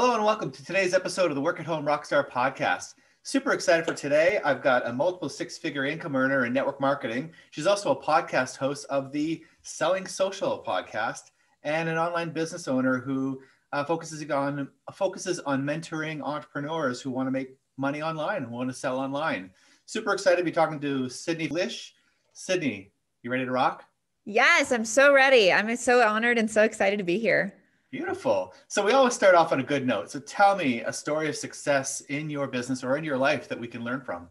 Hello and welcome to today's episode of the Work at Home Rockstar podcast. Super excited for today. I've got a multiple six-figure income earner in network marketing. She's also a podcast host of the Selling Social podcast and an online business owner who focuses on mentoring entrepreneurs who want to make money online, who want to sell online. Super excited to be talking to Sydney Lich. Sydney, you ready to rock? Yes, I'm so ready. I'm so honored and so excited to be here. Beautiful. So we always start off on a good note. So tell me a story of success in your business or in your life that we can learn from.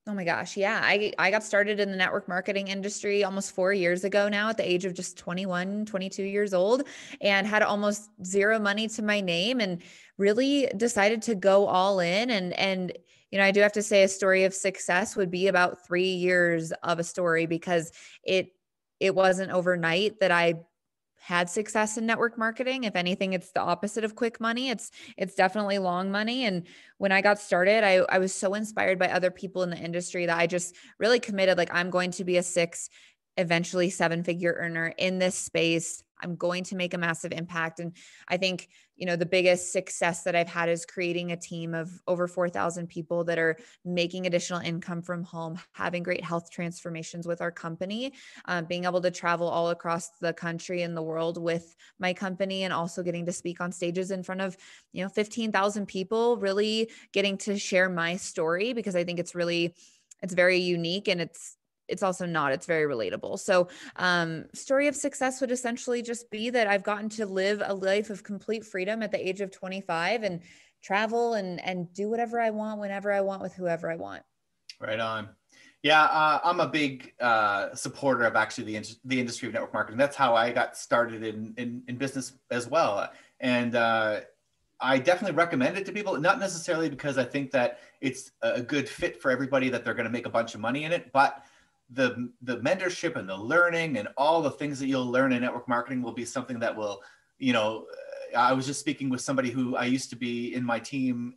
Oh my gosh. Yeah. I got started in the network marketing industry almost 4 years ago now at the age of just 21, 22 years old, and had almost zero money to my name and really decided to go all in. And I do have to say a story of success would be about 3 years of a story, because it wasn't overnight that I had success in network marketing. If anything, it's the opposite of quick money. It's definitely long money. And when I got started, I was so inspired by other people in the industry that I just really committed, like, I'm going to be a eventually 7-figure earner in this space. I'm going to make a massive impact. And I think, the biggest success that I've had is creating a team of over 4,000 people that are making additional income from home, having great health transformations with our company, being able to travel all across the country and the world with my company, and also getting to speak on stages in front of, 15,000 people, really getting to share my story, because I think it's very unique, and it's very relatable. So, story of success would essentially just be that I've gotten to live a life of complete freedom at the age of 25 and travel and do whatever I want, whenever I want, with whoever I want. Right on. Yeah, I'm a big supporter of actually the industry of network marketing. That's how I got started in business as well. And I definitely recommend it to people, not necessarily because I think that it's a good fit for everybody, that they're going to make a bunch of money in it, but the mentorship and the learning and all the things that you'll learn in network marketing will be something that will, I was just speaking with somebody who I used to be in my team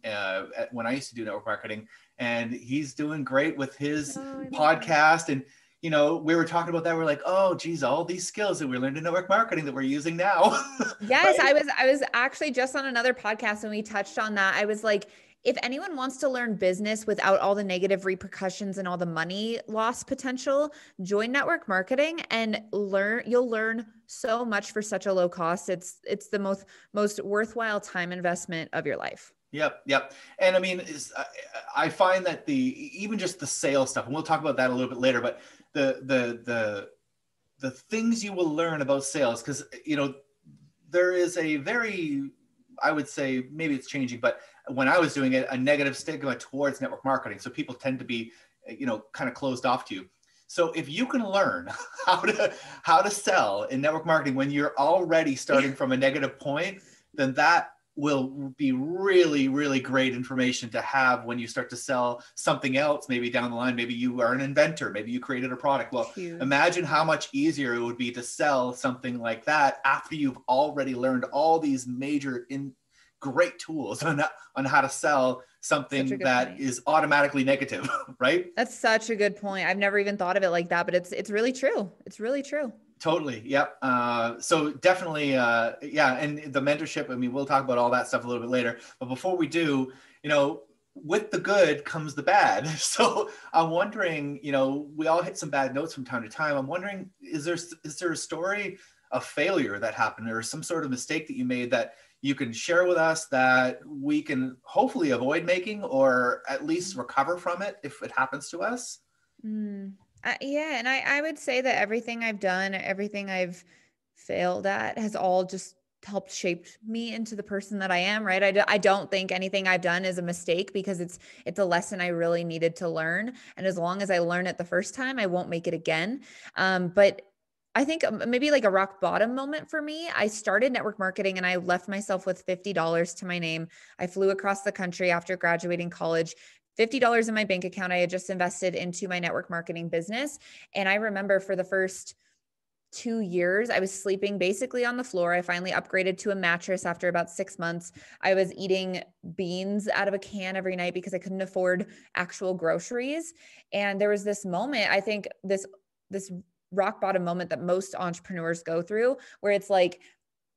when I used to do network marketing, and he's doing great with his podcast. And, we were talking about that. We're like, oh, geez, all these skills that we learned in network marketing that we're using now. Yes, Right? I was actually just on another podcast and we touched on that. I was like, if anyone wants to learn business without all the negative repercussions and all the money loss potential, join network marketing and you'll learn so much for such a low cost. It's the most worthwhile time investment of your life. Yep. And I mean, I find that even just the sales stuff, and we'll talk about that a little bit later, but the things you will learn about sales, because, there is a very, I would say, maybe it's changing, but when I was doing it, a negative stigma towards network marketing. So people tend to be, kind of closed off to you. So if you can learn how to sell in network marketing when you're already starting from a negative point, then that will be really, really great information to have when you start to sell something else, maybe down the line. Maybe you are an inventor, maybe you created a product. Well, imagine how much easier it would be to sell something like that after you've already learned all these major great tools on how to sell something that is automatically negative, right? That's such a good point. I've never even thought of it like that, but it's really true. It's really true. Totally. Yep. So definitely, yeah. And the mentorship, I mean, we'll talk about all that stuff a little bit later, but before we do, with the good comes the bad. So I'm wondering, we all hit some bad notes from time to time. I'm wondering, is there a story of failure that happened, or some sort of mistake that you made that you can share with us that we can hopefully avoid making, or at least recover from it if it happens to us? Yeah. And I would say that everything I've done, everything I've failed at has all just helped shape me into the person that I am, right? I don't think anything I've done is a mistake, because it's a lesson I really needed to learn. And as long as I learn it the first time, I won't make it again. But I think maybe like a rock bottom moment for me, I started network marketing and I left myself with $50 to my name. I flew across the country after graduating college. $50 in my bank account. I had just invested into my network marketing business. And I remember for the first 2 years, I was sleeping basically on the floor. I finally upgraded to a mattress after about 6 months. I was eating beans out of a can every night because I couldn't afford actual groceries. And there was this moment, I think this rock bottom moment that most entrepreneurs go through, where it's like,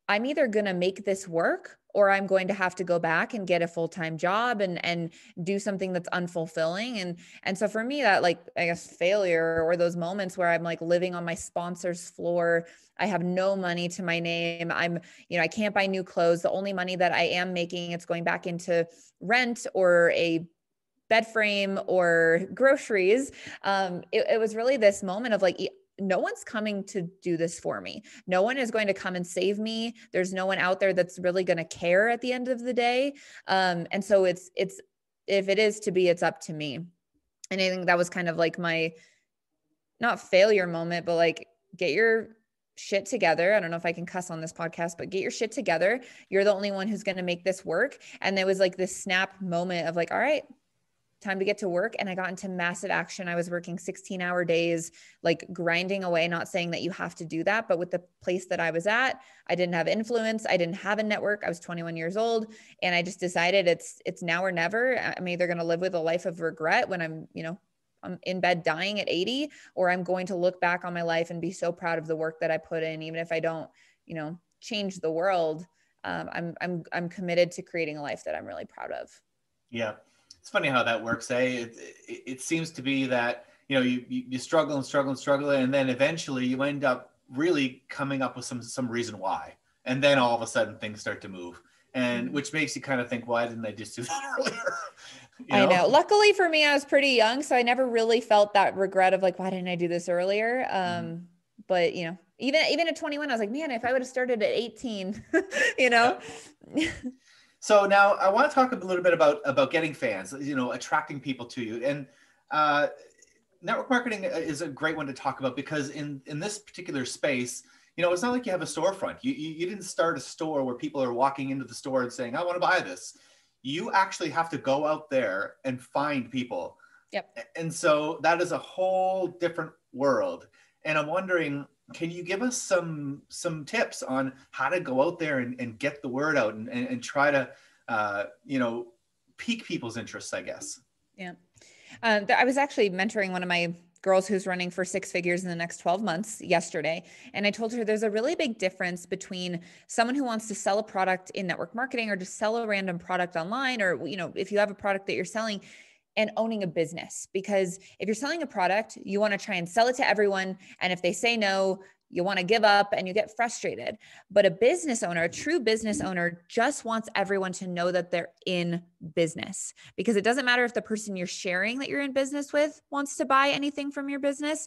I'm either going to make this work or I'm going to have to go back and get a full-time job and do something that's unfulfilling. And so for me, that, like, I guess, failure, or those moments where I'm like living on my sponsor's floor, I have no money to my name. I can't buy new clothes. The only money that I am making, it's going back into rent or a bed frame or groceries. It was really this moment of like, no one's coming to do this for me. No one is going to come and save me. There's no one out there that's really going to care at the end of the day. And so it's, if it is to be, it's up to me. And I think that was kind of like my, not failure moment, but like, get your shit together. I don't know if I can cuss on this podcast, but get your shit together. You're the only one who's going to make this work. And there was like this snap moment of like, all right, time to get to work. And I got into massive action. I was working 16-hour days, like grinding away, not saying that you have to do that, but with the place that I was at, I didn't have influence. I didn't have a network. I was 21 years old. And I just decided it's now or never. I'm either going to live with a life of regret when I'm in bed dying at 80, or I'm going to look back on my life and be so proud of the work that I put in, even if I don't, change the world. I'm committed to creating a life that I'm really proud of. Yeah. It's funny how that works, eh? It seems to be that, you struggle and struggle and struggle, and then eventually you end up really coming up with some reason why. And then all of a sudden things start to move, and which makes you kind of think, why didn't I just do that earlier? I know. Luckily for me, I was pretty young, so I never really felt that regret of like, why didn't I do this earlier? But even at 21, I was like, man, if I would have started at 18, Yeah. So now I want to talk a little bit about getting fans, attracting people to you. And network marketing is a great one to talk about, because in this particular space, it's not like you have a storefront. You didn't start a store where people are walking into the store and saying, I want to buy this. You actually have to go out there and find people. Yep. And so that is a whole different world. And I'm wondering, can you give us some tips on how to go out there and get the word out and try to, pique people's interests, I guess? Yeah. I was actually mentoring one of my girls who's running for 6 figures in the next 12 months yesterday. And I told her there's a really big difference between someone who wants to sell a product in network marketing or just sell a random product online, or, if you have a product that you're selling, and owning a business. Because if you're selling a product, you want to try and sell it to everyone. And if they say no, you want to give up and you get frustrated. But a business owner, a true business owner, just wants everyone to know that they're in business, because it doesn't matter if the person you're sharing that you're in business with wants to buy anything from your business,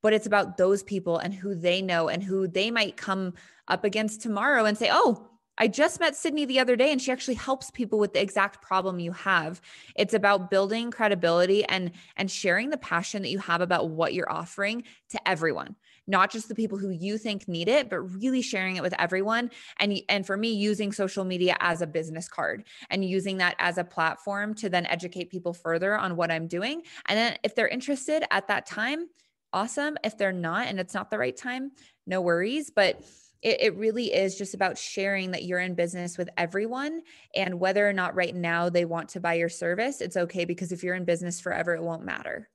but it's about those people and who they know and who they might come up against tomorrow and say, oh, I just met Sydney the other day and she actually helps people with the exact problem you have. It's about building credibility and sharing the passion that you have about what you're offering to everyone, not just the people who you think need it, but really sharing it with everyone. And for me, using social media as a business card and using that as a platform to then educate people further on what I'm doing. And then if they're interested at that time, awesome. If they're not, and it's not the right time, no worries. But it really is just about sharing that you're in business with everyone, and whether or not right now they want to buy your service, it's okay, because if you're in business forever, it won't matter.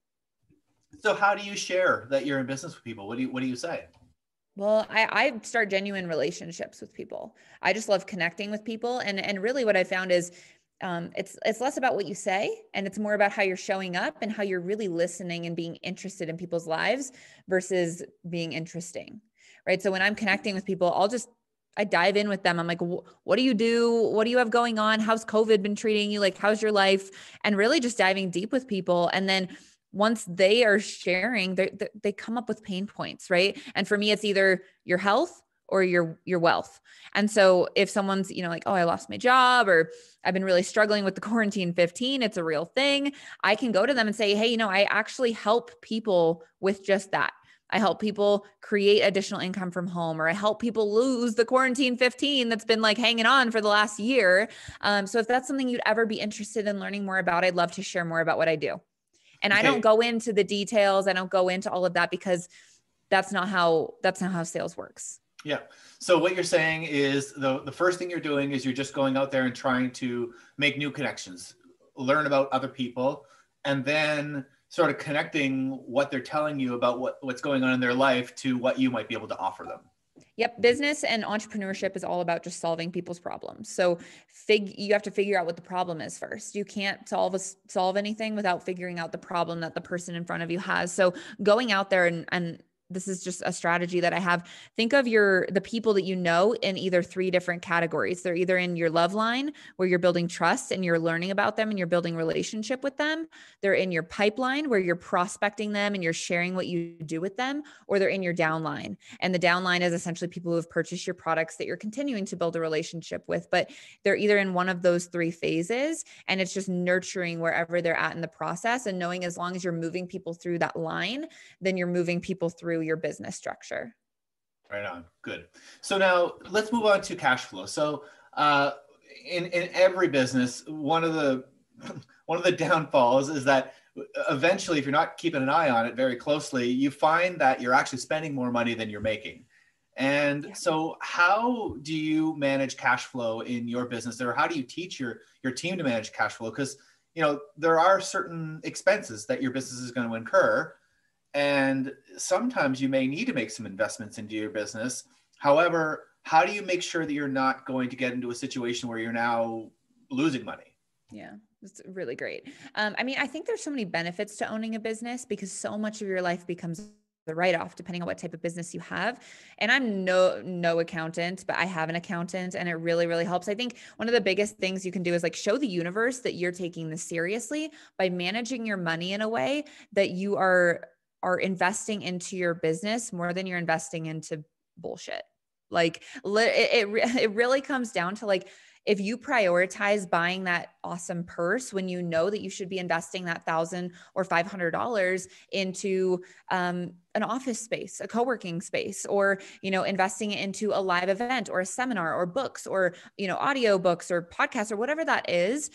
So how do you share that you're in business with people? What do you say? Well, I start genuine relationships with people. I just love connecting with people. And really what I found is it's less about what you say, and it's more about how you're showing up and how you're really listening and being interested in people's lives versus being interesting. Right. So when I'm connecting with people, I dive in with them. I'm like, what do you do? What do you have going on? How's COVID been treating you? Like, how's your life? And really just diving deep with people. And then once they are sharing, they come up with pain points. Right. And for me, it's either your health or your wealth. And so if someone's, like, oh, I lost my job, or I've been really struggling with the quarantine 15, it's a real thing. I can go to them and say, hey, I actually help people with just that. I help people create additional income from home, or I help people lose the quarantine 15 that's been like hanging on for the last year. So if that's something you'd ever be interested in learning more about, I'd love to share more about what I do. And I don't go into the details. I don't go into all of that, because that's not how sales works. Yeah. So what you're saying is the first thing you're doing is you're just going out there and trying to make new connections, learn about other people, and then sort of connecting what they're telling you about what's going on in their life to what you might be able to offer them. Yep. Business and entrepreneurship is all about just solving people's problems. So you have to figure out what the problem is first. You can't solve anything without figuring out the problem that the person in front of you has. So going out there and this is just a strategy that I have. Think of the people that you know in either three different categories. They're either in your love line where you're building trust and you're learning about them and you're building relationship with them. They're in your pipeline where you're prospecting them and you're sharing what you do with them, or they're in your downline. And the downline is essentially people who have purchased your products that you're continuing to build a relationship with, but they're either in one of those three phases, and it's just nurturing wherever they're at in the process and knowing as long as you're moving people through that line, then you're moving people through your business structure. Right on. Good. So now let's move on to cash flow. So in every business, one of the downfalls is that eventually, if you're not keeping an eye on it very closely, you find that you're actually spending more money than you're making. And so how do you manage cash flow in your business, or how do you teach your team to manage cash flow? Because, there are certain expenses that your business is going to incur. And sometimes you may need to make some investments into your business. However, how do you make sure that you're not going to get into a situation where you're now losing money? Yeah, it's really great. I think there's so many benefits to owning a business because so much of your life becomes the write-off depending on what type of business you have. And I'm no accountant, but I have an accountant and it really, really helps. I think one of the biggest things you can do is show the universe that you're taking this seriously by managing your money in a way that you are investing into your business more than you're investing into bullshit. It really comes down to if you prioritize buying that awesome purse when you know that you should be investing that $1,000 or $500 into an office space, a co-working space, or, investing it into a live event or a seminar or books or, audio books or podcasts or whatever that is.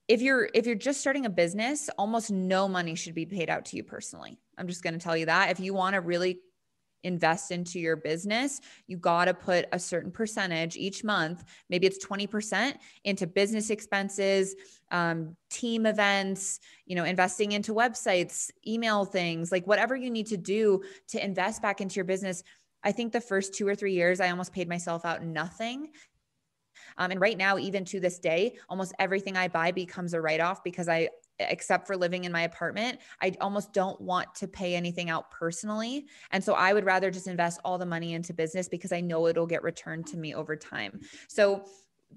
If you're just starting a business, almost no money should be paid out to you personally. I'm just going to tell you that. If you want to really invest into your business, you got to put a certain percentage each month, maybe it's 20%, into business expenses, team events, investing into websites, email things, whatever you need to do to invest back into your business. I think the first 2 or 3 years, I almost paid myself out nothing. And right now, even to this day, almost everything I buy becomes a write-off because except for living in my apartment, I almost don't want to pay anything out personally. And so I would rather just invest all the money into business because I know it'll get returned to me over time. So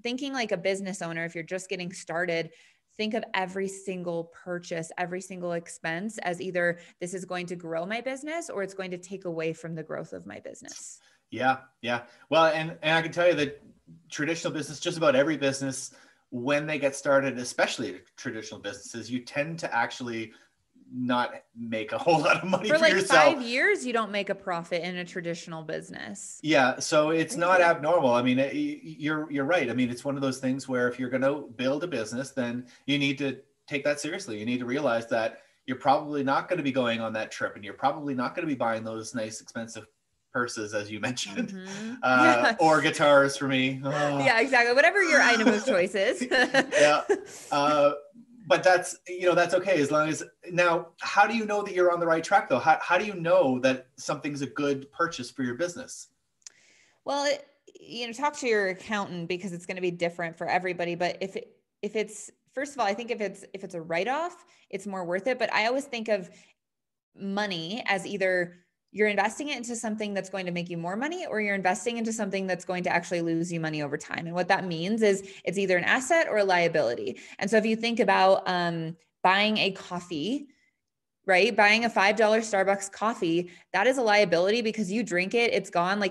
thinking like a business owner, if you're just getting started, think of every single purchase, every single expense as either this is going to grow my business or it's going to take away from the growth of my business. Yeah. Well, and I can tell you that traditional business, just about every business, when they get started, especially traditional businesses, you tend to actually not make a whole lot of money for yourself. 5 years, you don't make a profit in a traditional business. Yeah. So it's not abnormal. I mean, you're right. I mean, it's one of those things where if you're going to build a business, then you need to take that seriously. You need to realize that you're probably not going to be going on that trip and you're probably not going to be buying those nice, expensive purses, as you mentioned, or guitars for me. Yeah, exactly. Whatever your item of choice is. Yeah. But that's okay. As long as now, how do you know that you're on the right track though? How do you know that something's a good purchase for your business? Well, talk to your accountant because it's going to be different for everybody. But if it's, first of all, I think if it's a write-off, it's more worth it. But I always think of money as either you're investing it into something that's going to make you more money, or you're investing into something that's going to actually lose you money over time. And what that means is it's either an asset or a liability. And so if you think about buying a coffee, right? Buying a $5 Starbucks coffee, that is a liability because you drink it, it's gone.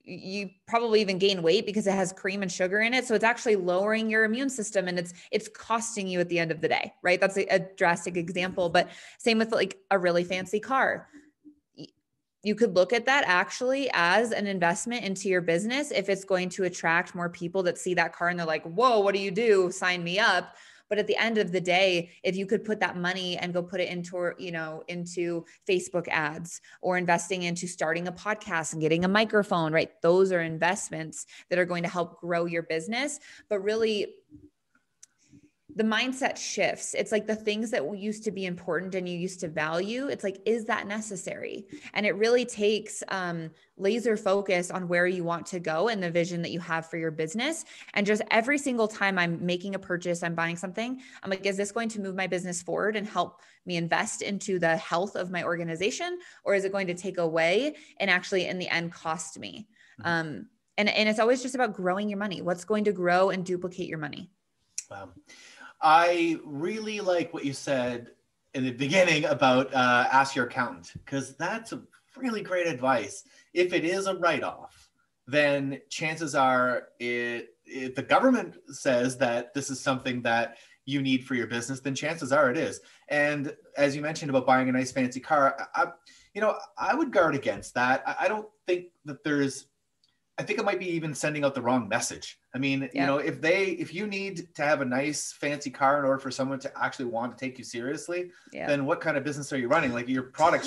You probably even gain weight because it has cream and sugar in it. So it's actually lowering your immune system and it's costing you at the end of the day, right? That's a drastic example, but same with a really fancy car. You could look at that actually as an investment into your business if it's going to attract more people that see that car and they're like, whoa, what do you do? Sign me up. But at the end of the day, if you could put that money and go put it into Facebook ads or investing into starting a podcast and getting a microphone, right? Those are investments that are going to help grow your business. But really, the mindset shifts. It's like the things that used to be important and you used to value, it's like, is that necessary? And it really takes laser focus on where you want to go and the vision that you have for your business. And just every single time I'm making a purchase, I'm buying something, I'm like, is this going to move my business forward and help me invest into the health of my organization? Or is it going to take away and actually in the end cost me? And it's always just about growing your money. What's going to grow and duplicate your money? Wow. I really like what you said in the beginning about ask your accountant, because that's a really great advice. If it is a write-off, then chances are if the government says that this is something that you need for your business, then chances are it is. And as you mentioned about buying a nice fancy car, I would guard against that. I don't think that I think it might be even sending out the wrong message. I mean, if you need to have a nice fancy car in order for someone to actually want to take you seriously, then what kind of business are you running? Like, your product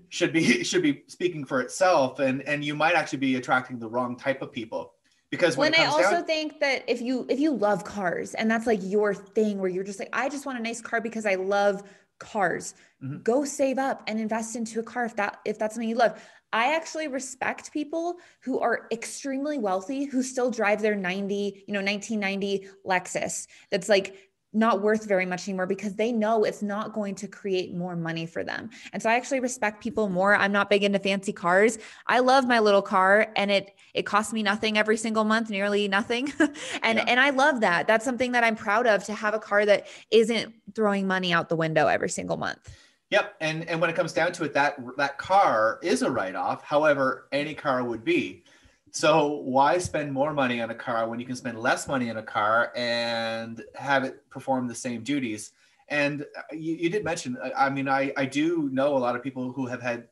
should be speaking for itself, and you might actually be attracting the wrong type of people. Because I also think that if you love cars and that's like your thing where you're just like, I just want a nice car because I love cars, go save up and invest into a car if that's something you love. I actually respect people who are extremely wealthy, who still drive their 1990 Lexus. That's like not worth very much anymore because they know it's not going to create more money for them. And so I actually respect people more. I'm not big into fancy cars. I love my little car, and it costs me nothing every single month, nearly nothing. And I love that. That's something that I'm proud of, to have a car that isn't throwing money out the window every single month. Yep. And when it comes down to it, that car is a write-off. However, any car would be. So why spend more money on a car when you can spend less money on a car and have it perform the same duties? And you did mention, I mean, I do know a lot of people who have had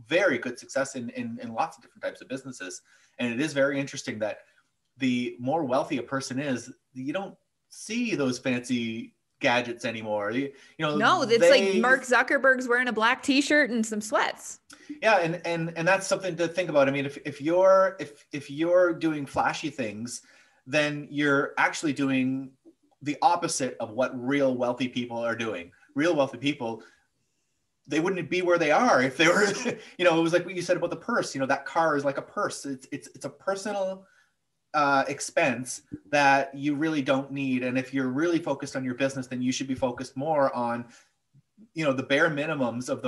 very good success in lots of different types of businesses. And it is very interesting that the more wealthy a person is, you don't see those fancy gadgets anymore. No, it's like Mark Zuckerberg's wearing a black t-shirt and some sweats. Yeah. And that's something to think about. I mean, if you're doing flashy things, then you're actually doing the opposite of what real wealthy people are doing. Real wealthy people, they wouldn't be where they are if they were, it was like what you said about the purse. That car is like a purse. It's a personal expense that you really don't need. And if you're really focused on your business, then you should be focused more on, the bare minimums of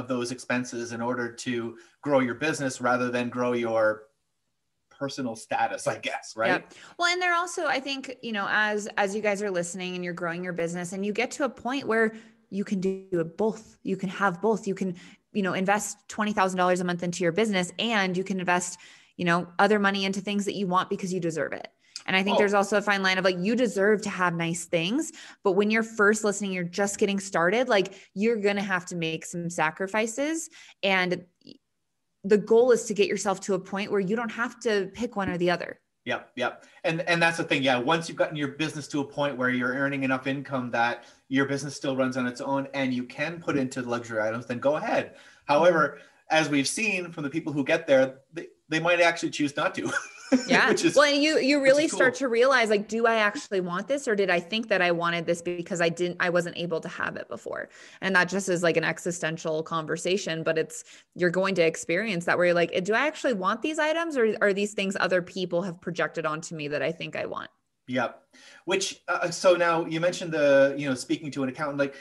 those expenses in order to grow your business rather than grow your personal status, I guess. Right. Yeah. Well, and they're also, I think, as you guys are listening and you're growing your business and you get to a point where you can do it both, you can have both, you can, invest $20,000 a month into your business, and you can invest other money into things that you want because you deserve it. And I think there's also a fine line of like, you deserve to have nice things, but when you're first listening, you're just getting started, like you're going to have to make some sacrifices. And the goal is to get yourself to a point where you don't have to pick one or the other. Yep. And that's the thing. Yeah. Once you've gotten your business to a point where you're earning enough income that your business still runs on its own and you can put into luxury items, then go ahead. However, as we've seen from the people who get there, they might actually choose not to. Yeah. Well, and you really start to realize, like, do I actually want this, or did I think that I wanted this because I wasn't able to have it before? And that just is like an existential conversation, but you're going to experience that where you're like, do I actually want these items, or are these things other people have projected onto me that I think I want? Yep. Which, so now you mentioned speaking to an accountant, like,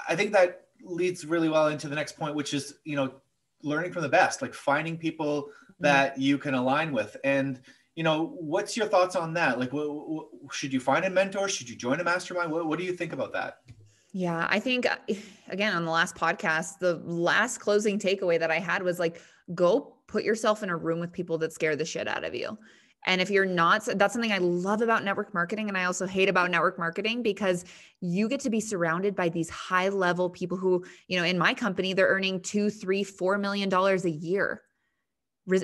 I think that leads really well into the next point, which is, learning from the best, like finding people that you can align with. And, what's your thoughts on that? Like, should you find a mentor? Should you join a mastermind? What do you think about that? Yeah, I think, again, on the last podcast, the last closing takeaway that I had was like, go put yourself in a room with people that scare the shit out of you. And if you're not, that's something I love about network marketing. And I also hate about network marketing, because you get to be surrounded by these high level people who, in my company, they're earning $2, $3, $4 million a year,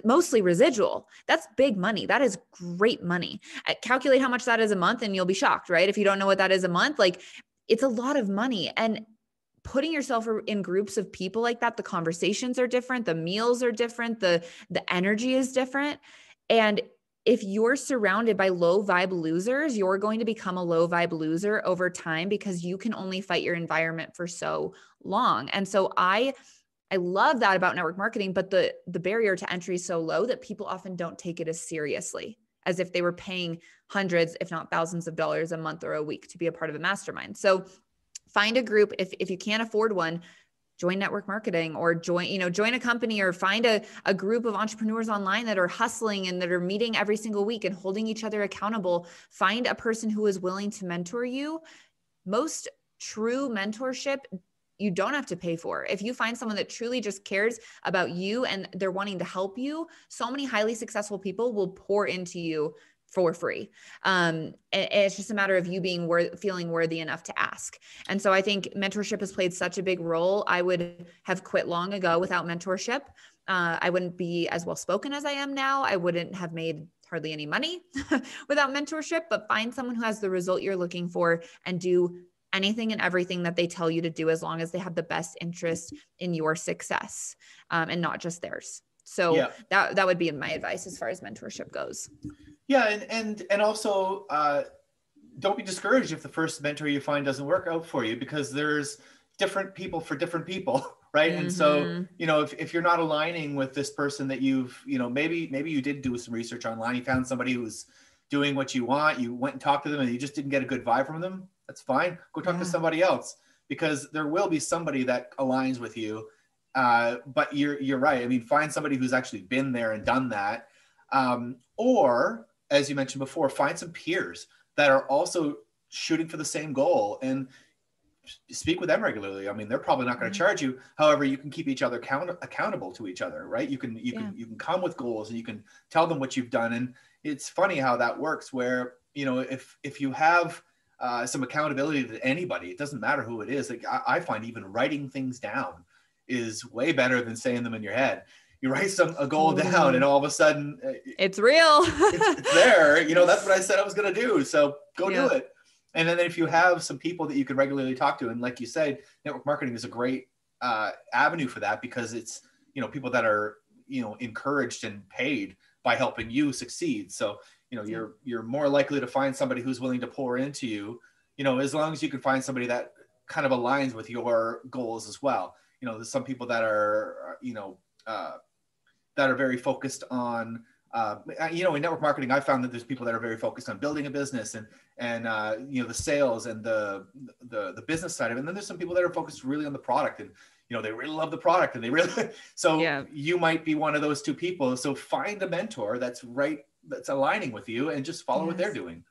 mostly residual. That's big money. That is great money. Calculate how much that is a month and you'll be shocked, right? If you don't know what that is a month, like it's a lot of money. And putting yourself in groups of people like that, the conversations are different. The meals are different. The energy is different. And if you're surrounded by low vibe losers, you're going to become a low vibe loser over time because you can only fight your environment for so long. And so I love that about network marketing, but the barrier to entry is so low that people often don't take it as seriously as if they were paying hundreds, if not thousands of dollars a month or a week to be a part of a mastermind. So find a group. If you can't afford one, join network marketing or join a company or find a group of entrepreneurs online that are hustling and that are meeting every single week and holding each other accountable. Find a person who is willing to mentor you. Most true mentorship, you don't have to pay for. If you find someone that truly just cares about you and they're wanting to help you, so many highly successful people will pour into you for free. And it's just a matter of you being feeling worthy enough to ask. And so I think mentorship has played such a big role. I would have quit long ago without mentorship. I wouldn't be as well spoken as I am now. I wouldn't have made hardly any money without mentorship, but find someone who has the result you're looking for and do anything and everything that they tell you to do, as long as they have the best interest in your success, and not just theirs. So that would be my advice as far as mentorship goes. Yeah. And also, don't be discouraged if the first mentor you find doesn't work out for you, because there's different people for different people. Right. Mm-hmm. And so, if you're not aligning with this person that you've, maybe you did do some research online, you found somebody who's doing what you want, you went and talked to them and you just didn't get a good vibe from them. That's fine. Go talk to somebody else, because there will be somebody that aligns with you. But you're right. I mean, find somebody who's actually been there and done that. Or, as you mentioned before, find some peers that are also shooting for the same goal and speak with them regularly. I mean, they're probably not going to charge you. However, you can keep each other accountable to each other, right? You can come with goals and you can tell them what you've done. And it's funny how that works, where, if you have some accountability to anybody, it doesn't matter who it is. Like I find even writing things down is way better than saying them in your head. You write a goal down and all of a sudden it's real. it's there. That's what I said I was going to do. So go do it. And then if you have some people that you can regularly talk to, and like you said, network marketing is a great avenue for that, because it's, people that are, encouraged and paid by helping you succeed. So, you're more likely to find somebody who's willing to pour into you, as long as you can find somebody that kind of aligns with your goals as well. There's some people that are, that are very focused on, in network marketing, I found that there's people that are very focused on building a business and the sales and the business side of it. And then there's some people that are focused really on the product, and, they really love the product and they really, so you might be one of those two people. So find a mentor that's aligning with you and just follow what they're doing.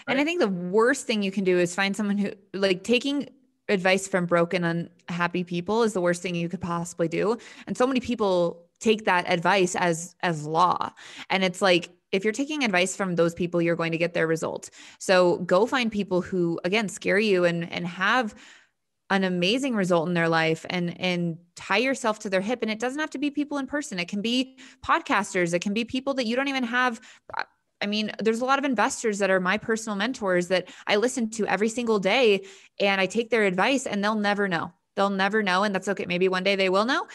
Right? And I think the worst thing you can do is find someone who, like, taking advice from broken, unhappy people is the worst thing you could possibly do. And so many people take that advice as law. And it's like, if you're taking advice from those people, you're going to get their result. So go find people who, again, scare you and have an amazing result in their life, and tie yourself to their hip. And it doesn't have to be people in person. It can be podcasters. It can be people that you don't even have. I mean, there's a lot of investors that are my personal mentors that I listen to every single day, and I take their advice, and they'll never know. They'll never know. And that's okay. Maybe one day they will know.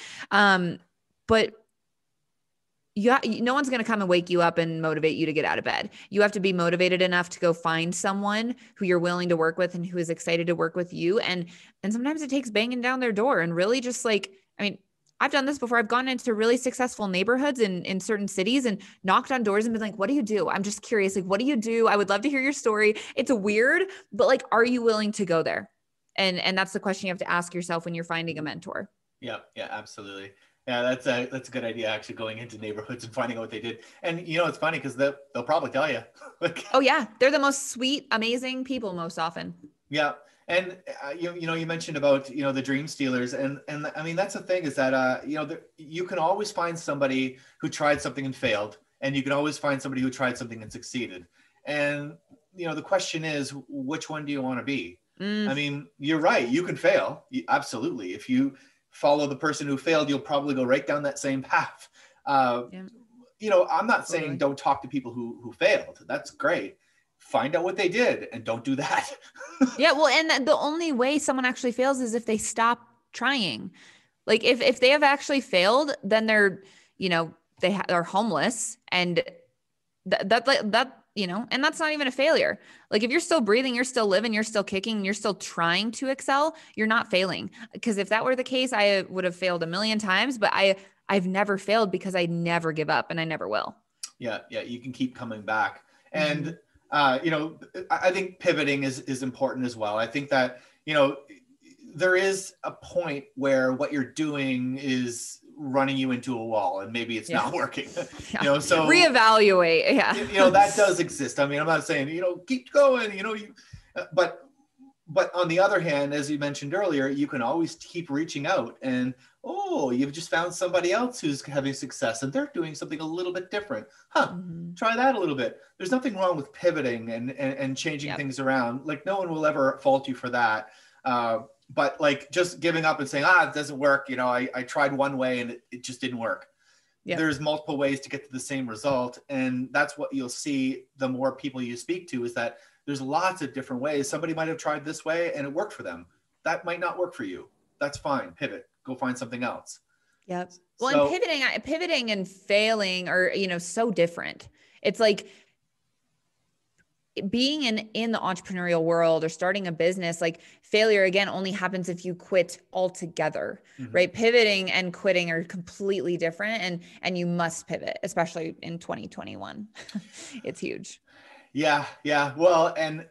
But no one's going to come and wake you up and motivate you to get out of bed. You have to be motivated enough to go find someone who you're willing to work with and who is excited to work with you. And sometimes it takes banging down their door and really just like, I mean, I've done this before. I've gone into really successful neighborhoods in certain cities and knocked on doors and been like, what do you do? I'm just curious. Like, what do you do? I would love to hear your story. It's weird, but like, are you willing to go there? And that's the question you have to ask yourself when you're finding a mentor. Yeah, absolutely. Yeah, that's a good idea, actually, going into neighborhoods and finding out what they did. And, it's funny because they'll probably tell you. Oh, yeah. They're the most sweet, amazing people most often. Yeah. And, you mentioned about, the dream stealers. And I mean, that's the thing is that, you can always find somebody who tried something and failed. And you can always find somebody who tried something and succeeded. And, the question is, which one do you want to be? I mean, you're right. You can fail. Absolutely. If you follow the person who failed, you'll probably go right down that same path. I'm not saying don't talk to people who failed. That's great. Find out what they did and don't do that. Yeah. Well, and the only way someone actually fails is if they stop trying. Like if they have actually failed, then they're, they are homeless and that, you know, and that's not even a failure. Like if you're still breathing, you're still living, you're still kicking, you're still trying to excel, you're not failing. Because if that were the case, I would have failed a million times, but I've never failed because I never give up and I never will. Yeah. Yeah. You can keep coming back. And, Mm-hmm. you know, I think pivoting is important as well. I think that, you know, there is a point where what you're doing is running you into a wall and maybe it's not working. Yeah. You know, so reevaluate. Yeah. You know, that does exist. I mean, I'm not saying, you know, keep going, you know, but on the other hand, as you mentioned earlier, you can always keep reaching out and, oh, you've just found somebody else who's having success and they're doing something a little bit different. Try that a little bit. There's nothing wrong with pivoting and changing things around. Like no one will ever fault you for that. But like just giving up and saying, it doesn't work. You know, I tried one way and it just didn't work. Yep. There's multiple ways to get to the same result. And that's what you'll see the more people you speak to is that there's lots of different ways. Somebody might have tried this way and it worked for them. That might not work for you. That's fine. Pivot, go find something else. Yep. Well, and pivoting and failing are, you know, so different. It's like being in the entrepreneurial world or starting a business, like failure again only happens if you quit altogether, right? Pivoting and quitting are completely different, and you must pivot, especially in 2021. It's huge. Yeah. Well, and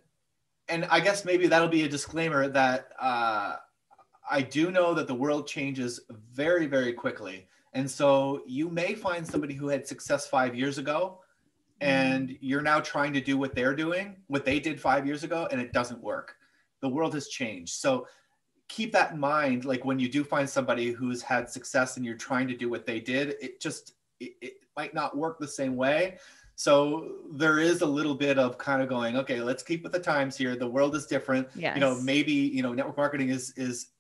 I guess maybe that'll be a disclaimer that I do know that the world changes very, very quickly, and so you may find somebody who had success 5 years ago. And you're now trying to do what they're doing, what they did 5 years ago, and it doesn't work. The world has changed. So keep that in mind. Like when you do find somebody who's had success and you're trying to do what they did, it might not work the same way. So there is a little bit of kind of going, okay, let's keep with the times here. The world is different. Yes. You know, maybe, you know, network marketing is,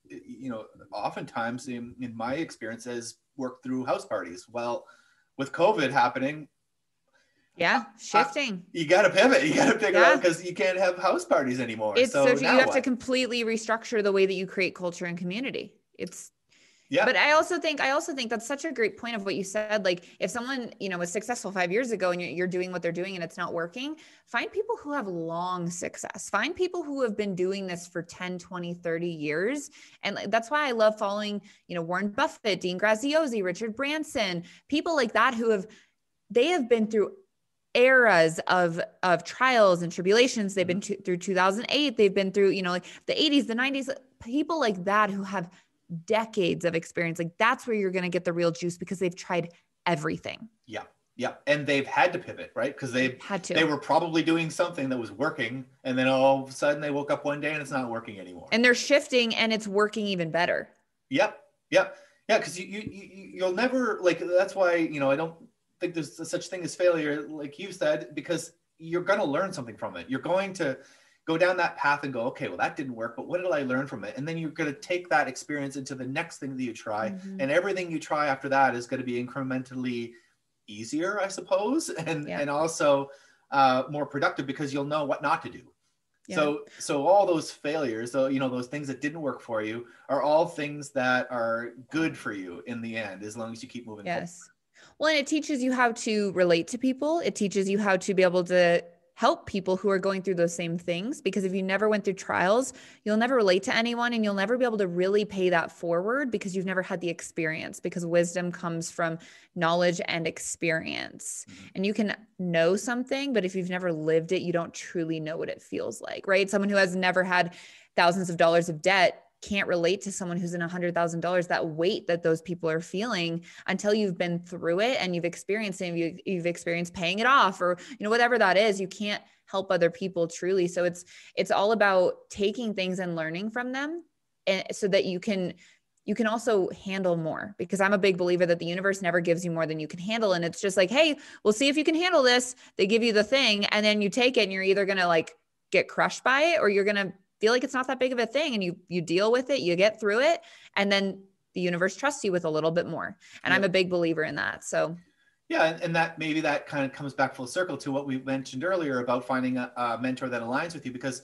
you know, oftentimes in my experience has worked through house parties. Well, with COVID happening, shifting. You got to pivot. You got to figure out because you can't have house parties anymore. So you have to completely restructure the way that you create culture and community. But I also think that's such a great point of what you said. Like if someone, you know, was successful 5 years ago and you're doing what they're doing and it's not working, find people who have long success, find people who have been doing this for 10, 20, 30 years. And that's why I love following, you know, Warren Buffett, Dean Graziosi, Richard Branson, people like that they have been through eras of trials and tribulations. They've been through 2008. They've been through, you know, like the 80s, the 90s, people like that who have decades of experience. Like that's where you're going to get the real juice because they've tried everything. Yeah. And they've had to pivot, right? Because they were probably doing something that was working. And then all of a sudden they woke up one day and it's not working anymore. And they're shifting and it's working even better. Yep. Yeah. Because you'll never like, that's why, you know, I don't think there's such thing as failure, like you said, because you're going to learn something from it. You're going to go down that path and go, okay, well, that didn't work, but what did I learn from it? And then you're going to take that experience into the next thing that you try. And everything you try after that is going to be incrementally easier, I suppose. And also more productive because you'll know what not to do. Yeah. So all those failures, so, you know, those things that didn't work for you are all things that are good for you in the end, as long as you keep moving forward. Well, and it teaches you how to relate to people. It teaches you how to be able to help people who are going through those same things, because if you never went through trials, you'll never relate to anyone and you'll never be able to really pay that forward because you've never had the experience, because wisdom comes from knowledge and experience. And you can know something, but if you've never lived it, you don't truly know what it feels like, right? Someone who has never had thousands of dollars of debt can't relate to someone who's in $100,000, that weight that those people are feeling, until you've been through it and you've experienced it, you've experienced paying it off, or, you know, whatever that is. You can't help other people truly. So it's all about taking things and learning from them, and so that you can also handle more, because I'm a big believer that the universe never gives you more than you can handle. And it's just like, hey, we'll see if you can handle this. They give you the thing and then you take it and you're either going to like get crushed by it, or you're going to feel like it's not that big of a thing, and you deal with it, you get through it, and then the universe trusts you with a little bit more. And I'm a big believer in that. So yeah, and that maybe that kind of comes back full circle to what we mentioned earlier about finding a mentor that aligns with you, because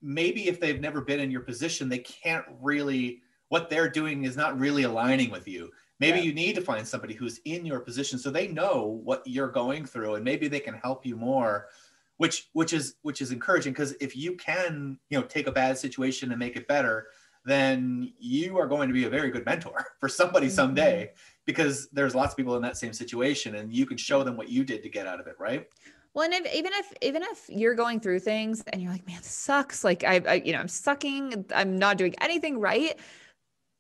maybe if they've never been in your position, they can't really, what they're doing is not really aligning with you. Maybe you need to find somebody who's in your position so they know what you're going through, and maybe they can help you more, which is encouraging, because if you can, take a bad situation and make it better, then you are going to be a very good mentor for somebody someday, because there's lots of people in that same situation, and you can show them what you did to get out of it, right? Well, and even if you're going through things and you're like, man, this sucks. Like I'm sucking. I'm not doing anything right.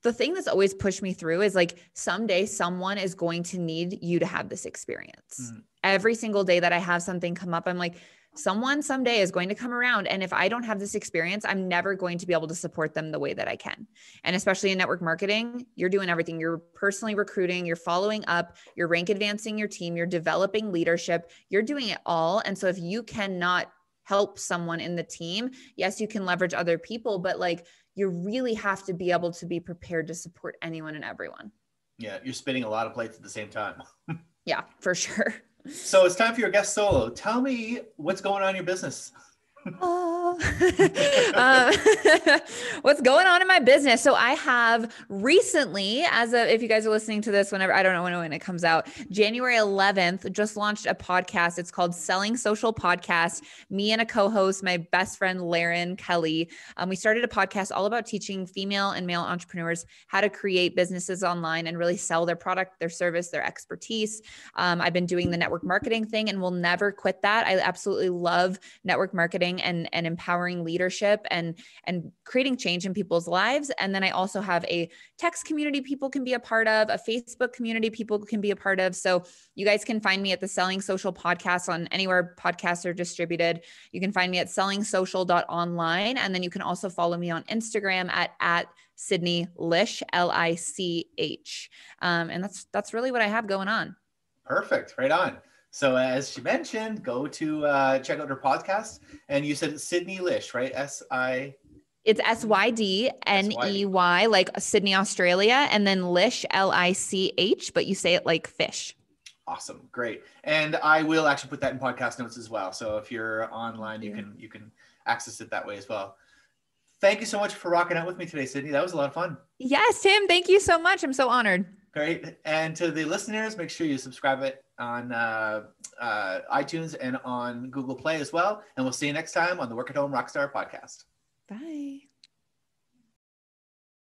The thing that's always pushed me through is like, someday someone is going to need you to have this experience. Every single day that I have something come up, I'm like, someone someday is going to come around. And if I don't have this experience, I'm never going to be able to support them the way that I can. And especially in network marketing, you're doing everything. You're personally recruiting, you're following up, you're rank advancing your team, you're developing leadership, you're doing it all. And so if you cannot help someone in the team, yes, you can leverage other people, but like, you really have to be able to be prepared to support anyone and everyone. Yeah, you're spinning a lot of plates at the same time. Yeah, for sure. So it's time for your guest solo. Tell me what's going on in your business. What's going on in my business? So I have recently, if you guys are listening to this, whenever, I don't know when it comes out, January 11th, just launched a podcast. It's called Selling Social Podcast. Me and a co-host, my best friend, Laren Kelly. We started a podcast all about teaching female and male entrepreneurs how to create businesses online and really sell their product, their service, their expertise. I've been doing the network marketing thing and will never quit that. I absolutely love network marketing and empowering leadership and creating change in people's lives. And then I also have a text community people can be a part of, a Facebook community people can be a part of. So you guys can find me at the Selling Social Podcast on anywhere podcasts are distributed. You can find me at sellingsocial.online. And then you can also follow me on Instagram at Sydney Lich, Lich. And that's really what I have going on. Perfect. Right on. So as she mentioned, go to check out her podcast. And you said Sydney Lich, right? It's SYDNEY, like Sydney, Australia, and then Lich, LICH, but you say it like fish. Awesome. Great. And I will actually put that in podcast notes as well. So if you're online, you can access it that way as well. Thank you so much for rocking out with me today, Sydney. That was a lot of fun. Yes, Tim. Thank you so much. I'm so honored. Great. And to the listeners, make sure you subscribe it on iTunes and on Google Play as well. And we'll see you next time on the Work at Home Rockstar podcast. Bye.